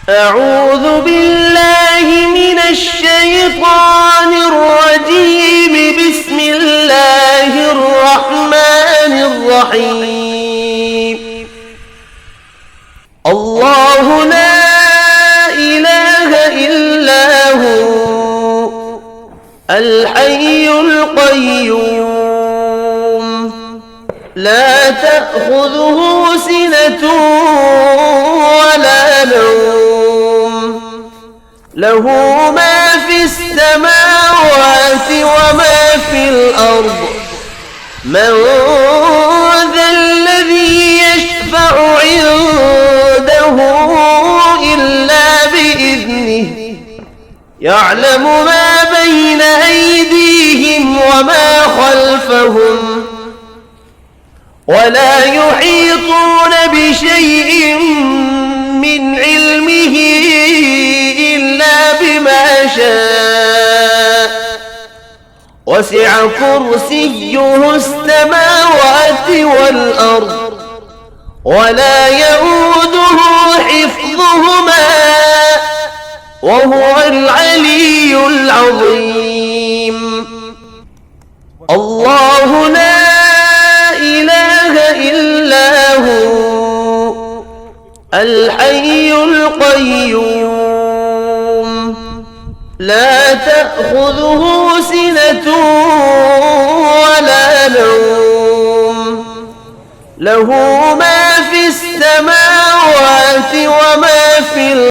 أعوذ بالله من الشيطان الرجيم. بسم الله الرحمن الرحيم. الله لا إله إلا هو الحي القيوم لا تأخذه سنة ولا نوم له ما في السماوات وما في الأرض من ذا الذي يشفع عنده إلا بإذنه يعلم ما بين أيديهم وما خلفهم ولا يحيطون بشيء من علمه إلا بما شاء وسع كرسيه السماوات والأرض ولا يؤوده حفظهما وهو العلي العظيم. الله لا إله إلا هو الحي القيوم لا تأخذه سنة ولا نوم له ما في السماوات وما في الأرض